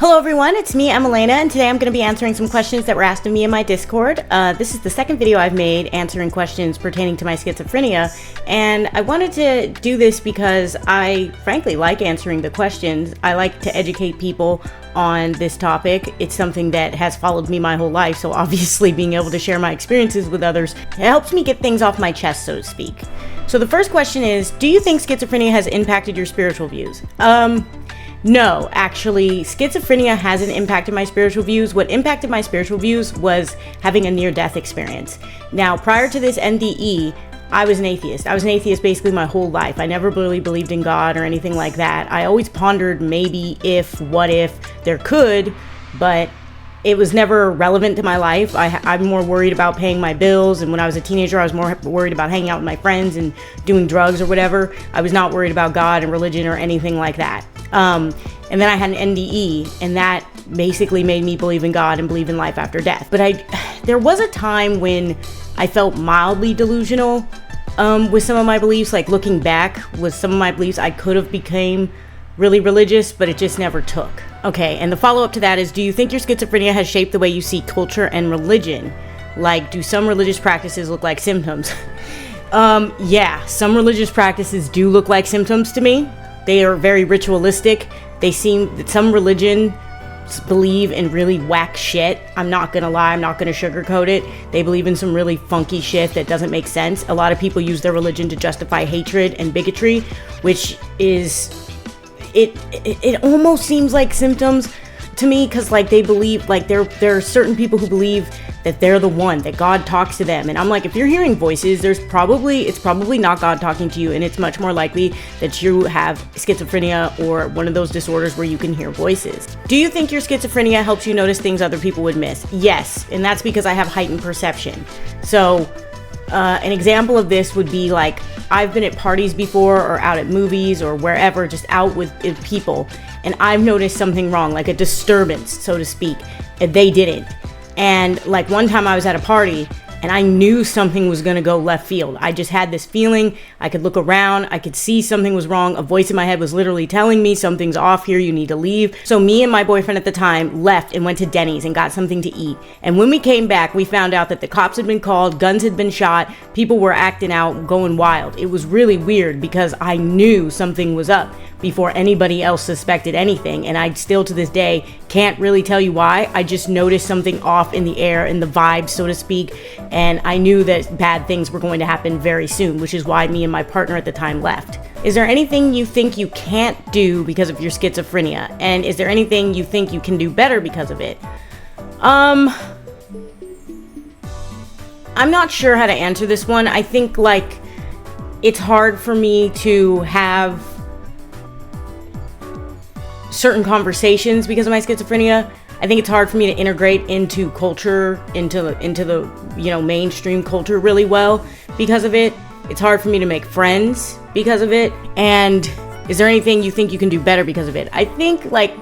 Hello everyone, it's me, Emelena, and today I'm going to be answering some questions that were asked of me in my Discord. This is the second video I've made answering questions pertaining to my schizophrenia, and I wanted to do this because I frankly like answering the questions. I like to educate people on this topic. It's something that has followed me my whole life, so obviously being able to share my experiences with others, it helps me get things off my chest, so to speak. So the first question is, do you think schizophrenia has impacted your spiritual views? No, actually, schizophrenia hasn't impacted my spiritual views. What impacted my spiritual views was having a near-death experience. Now, prior to this NDE, I was an atheist. I was an atheist basically my whole life. I never really believed in God or anything like that. I always pondered maybe if, what if there could, but it was never relevant to my life. I'm more worried about paying my bills, and when I was a teenager, I was more worried about hanging out with my friends and doing drugs or whatever. I was not worried about God and religion or anything like that. And then I had an NDE, and that basically made me believe in God and believe in life after death. But there was a time when I felt mildly delusional with some of my beliefs. Like, looking back with some of my beliefs, I could have became really religious, but it just never took. Okay, and the follow-up to that is, do you think your schizophrenia has shaped the way you see culture and religion? Like, do some religious practices look like symptoms? Yeah, some religious practices do look like symptoms to me. They are very ritualistic. They seem that some religions believe in really whack shit. I'm not gonna lie, I'm not gonna sugarcoat it. They believe in some really funky shit that doesn't make sense. A lot of people use their religion to justify hatred and bigotry, which is, it almost seems like symptoms to me, because like they believe, like there are certain people who believe that they're the one, that God talks to them, and I'm like, if you're hearing voices, it's probably not God talking to you, and it's much more likely that you have schizophrenia or one of those disorders where you can hear voices. Do you think your schizophrenia helps you notice things other people would miss? Yes, and that's because I have heightened perception. So an example of this would be, like, I've been at parties before or out at movies or wherever, just out with people, and I've noticed something wrong, like a disturbance, so to speak, and they didn't. And like one time I was at a party and I knew something was gonna go left field. I just had this feeling. I could look around, I could see something was wrong. A voice in my head was literally telling me something's off here, you need to leave. So me and my boyfriend at the time left and went to Denny's and got something to eat. And when we came back, we found out that the cops had been called, guns had been shot, people were acting out, going wild. It was really weird because I knew something was up before anybody else suspected anything, and I still to this day can't really tell you why. I just noticed something off in the air, in the vibe, so to speak, and I knew that bad things were going to happen very soon, which is why me and my partner at the time left. Is there anything you think you can't do because of your schizophrenia? And is there anything you think you can do better because of it? I'm not sure how to answer this one. I think, like, it's hard for me to have certain conversations because of my schizophrenia. I think it's hard for me to integrate into culture, into the mainstream culture really well because of it. It's hard for me to make friends because of it. And is there anything you think you can do better because of it? I think, like,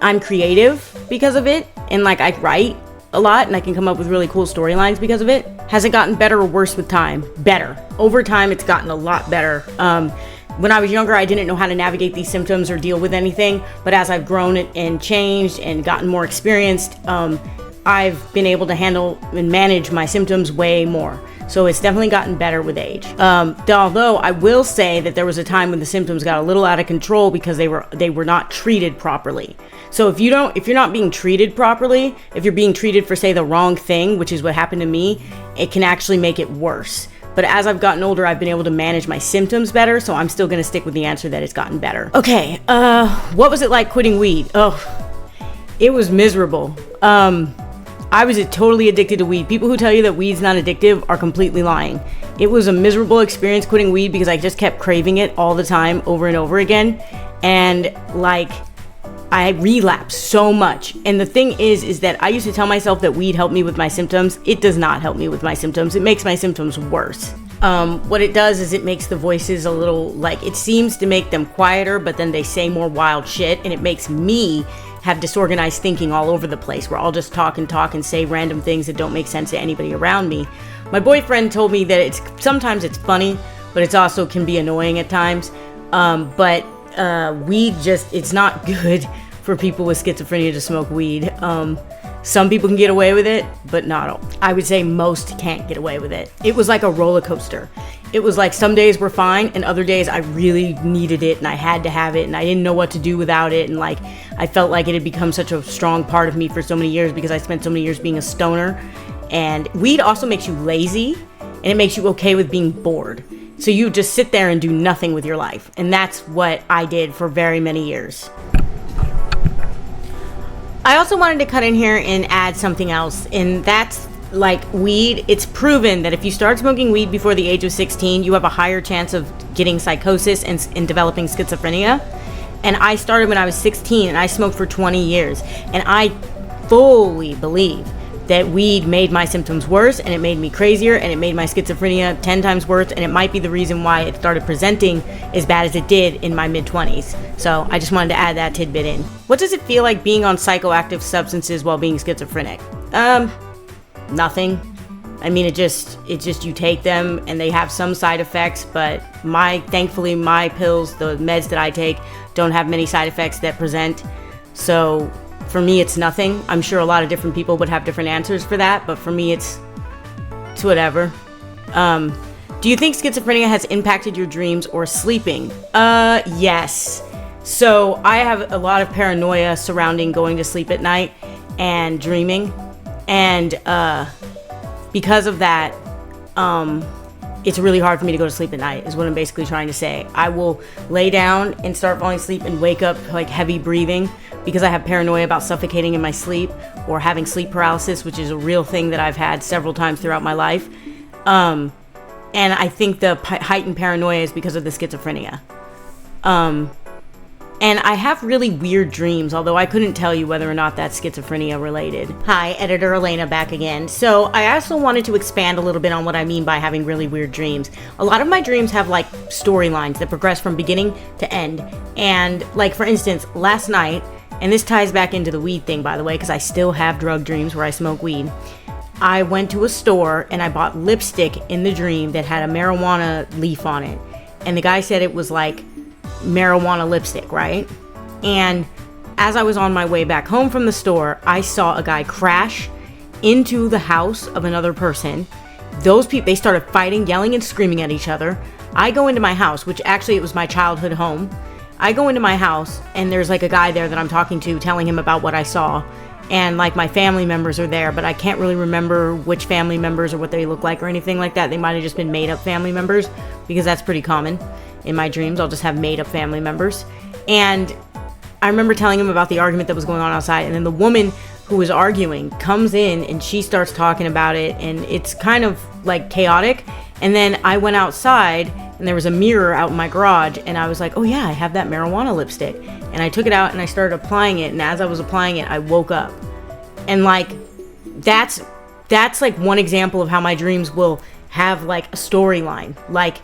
I'm creative because of it, and like I write a lot and I can come up with really cool storylines because of it. Has it gotten better or worse with time? Better. Over time, it's gotten a lot better. When I was younger, I didn't know how to navigate these symptoms or deal with anything, but as I've grown and changed and gotten more experienced, I've been able to handle and manage my symptoms way more. So it's definitely gotten better with age. Although I will say that there was a time when the symptoms got a little out of control because they were not treated properly. So if you're not being treated properly, if you're being treated for, say, the wrong thing, which is what happened to me, it can actually make it worse. But as I've gotten older, I've been able to manage my symptoms better, so I'm still gonna stick with the answer that it's gotten better. Okay, what was it like quitting weed? Oh, it was miserable. I was totally addicted to weed. People who tell you that weed's not addictive are completely lying. It was a miserable experience quitting weed because I just kept craving it all the time, over and over again. And like, I relapsed so much. And the thing is that I used to tell myself that weed helped me with my symptoms. It does not help me with my symptoms. It makes my symptoms worse. What it does is it makes the voices a little, like, it seems to make them quieter, but then they say more wild shit, and it makes me have disorganized thinking all over the place, where I'll just talk and say random things that don't make sense to anybody around me. My boyfriend told me that sometimes it's funny, but it's also can be annoying at times. Weed it's not good for people with schizophrenia to smoke weed. Some people can get away with it, but not all. I would say most can't get away with it. It was like a roller coaster. It was like some days were fine and other days I really needed it and I had to have it and I didn't know what to do without it. And like, I felt like it had become such a strong part of me for so many years because I spent so many years being a stoner. And weed also makes you lazy and it makes you okay with being bored. So you just sit there and do nothing with your life. And that's what I did for very many years. I also wanted to cut in here and add something else, and that's like weed. It's proven that if you start smoking weed before the age of 16, you have a higher chance of getting psychosis and developing schizophrenia. And I started when I was 16 and I smoked for 20 years. And I fully believe that weed made my symptoms worse and it made me crazier and it made my schizophrenia 10 times worse, and it might be the reason why it started presenting as bad as it did in my mid-20s. So I just wanted to add that tidbit in. What does it feel like being on psychoactive substances while being schizophrenic? Nothing. I mean, it just you take them and they have some side effects, but thankfully my pills, the meds that I take, don't have many side effects that present. So for me, it's nothing. I'm sure a lot of different people would have different answers for that, but for me, it's whatever. Do you think schizophrenia has impacted your dreams or sleeping? Yes. So I have a lot of paranoia surrounding going to sleep at night and dreaming. And because of that, it's really hard for me to go to sleep at night, is what I'm basically trying to say. I will lay down and start falling asleep and wake up like heavy breathing because I have paranoia about suffocating in my sleep or having sleep paralysis, which is a real thing that I've had several times throughout my life. And I think the heightened paranoia is because of the schizophrenia. And I have really weird dreams, although I couldn't tell you whether or not that's schizophrenia related. Hi, Editor Elena back again. So I also wanted to expand a little bit on what I mean by having really weird dreams. A lot of my dreams have like storylines that progress from beginning to end. And like, for instance, last night, and this ties back into the weed thing, by the way, because I still have drug dreams where I smoke weed. I went to a store and I bought lipstick in the dream that had a marijuana leaf on it. And the guy said it was like marijuana lipstick, right? And as I was on my way back home from the store, I saw a guy crash into the house of another person. Those people, they started fighting, yelling and screaming at each other. I go into my house, which actually it was my childhood home. I go into my house and there's like a guy there that I'm talking to, telling him about what I saw. And like my family members are there, but I can't really remember which family members or what they look like or anything like that. They might have just been made up family members because that's pretty common in my dreams. I'll just have made up family members. And I remember telling him about the argument that was going on outside. And then the woman who was arguing comes in and she starts talking about it. And it's kind of like chaotic. And then I went outside and there was a mirror out in my garage. And I was like, oh yeah, I have that marijuana lipstick. And I took it out and I started applying it. And as I was applying it, I woke up. And like, that's like one example of how my dreams will have like a storyline. Like,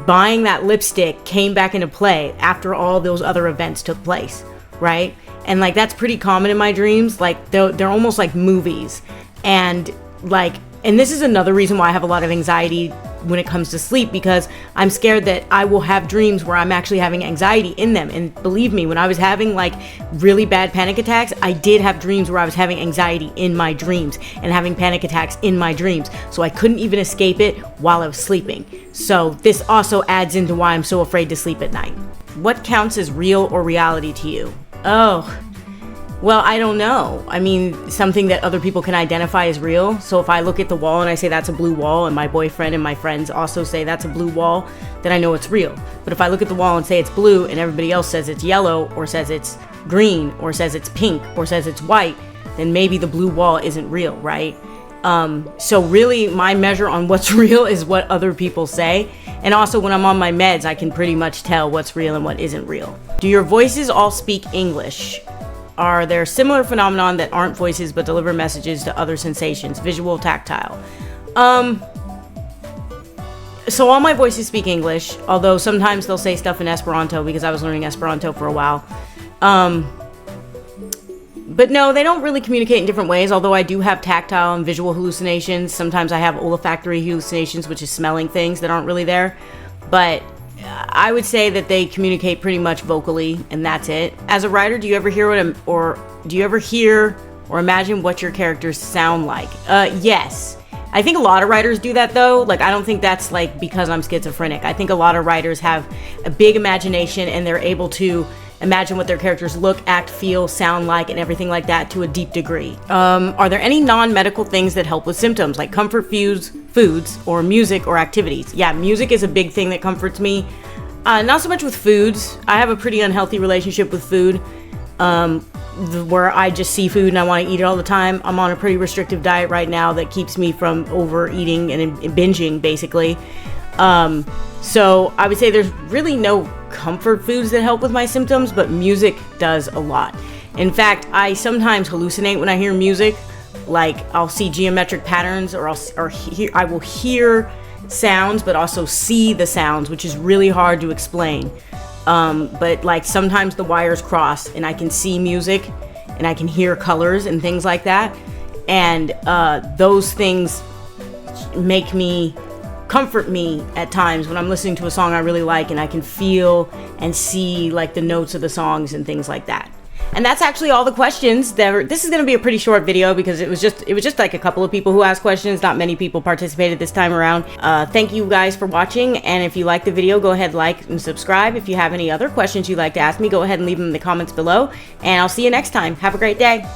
buying that lipstick came back into play after all those other events took place, right? And like, that's pretty common in my dreams. Like they're almost like movies. And like, and this is another reason why I have a lot of anxiety when it comes to sleep, because I'm scared that I will have dreams where I'm actually having anxiety in them. And believe me, when I was having like really bad panic attacks, I did have dreams where I was having anxiety in my dreams and having panic attacks in my dreams. So I couldn't even escape it while I was sleeping. So this also adds into why I'm so afraid to sleep at night. What counts as real or reality to you? Oh, well, I don't know. I mean, something that other people can identify as real. So if I look at the wall and I say that's a blue wall, and my boyfriend and my friends also say that's a blue wall, then I know it's real. But if I look at the wall and say it's blue and everybody else says it's yellow or says it's green or says it's pink or says it's white, then maybe the blue wall isn't real, right? So really my measure on what's real is what other people say. And also when I'm on my meds, I can pretty much tell what's real and what isn't real. Do your voices all speak English? Are there similar phenomenon that aren't voices but deliver messages to other sensations, visual, tactile? So all my voices speak English, although sometimes they'll say stuff in Esperanto because I was learning Esperanto for a while. But no, they don't really communicate in different ways, although I do have tactile and visual hallucinations. Sometimes I have olfactory hallucinations, which is smelling things that aren't really there. But I would say that they communicate pretty much vocally, and that's it. As a writer, do you ever hear or imagine what your characters sound like? Yes. I think a lot of writers do that though. Like, I don't think that's like because I'm schizophrenic. I think a lot of writers have a big imagination and they're able to imagine what their characters look, act, feel, sound like, and everything like that to a deep degree. Are there any non-medical things that help with symptoms, like comfort foods, or music or activities? Yeah, music is a big thing that comforts me. Not so much with foods. I have a pretty unhealthy relationship with food, where I just see food and I want to eat it all the time. I'm on a pretty restrictive diet right now that keeps me from overeating and binging, basically. So I would say there's really no comfort foods that help with my symptoms, but music does a lot. In fact, I sometimes hallucinate when I hear music. Like, I'll see geometric patterns, or I will hear sounds, but also see the sounds, which is really hard to explain. But like sometimes the wires cross and I can see music and I can hear colors and things like that. And those things comfort me at times when I'm listening to a song I really like and I can feel and see like the notes of the songs and things like that. And that's actually all the questions. This is going to be a pretty short video because it was just like a couple of people who asked questions. Not many people participated this time around. Thank you guys for watching. And if you like the video, go ahead, like and subscribe. If you have any other questions you'd like to ask me, go ahead and leave them in the comments below. And I'll see you next time. Have a great day.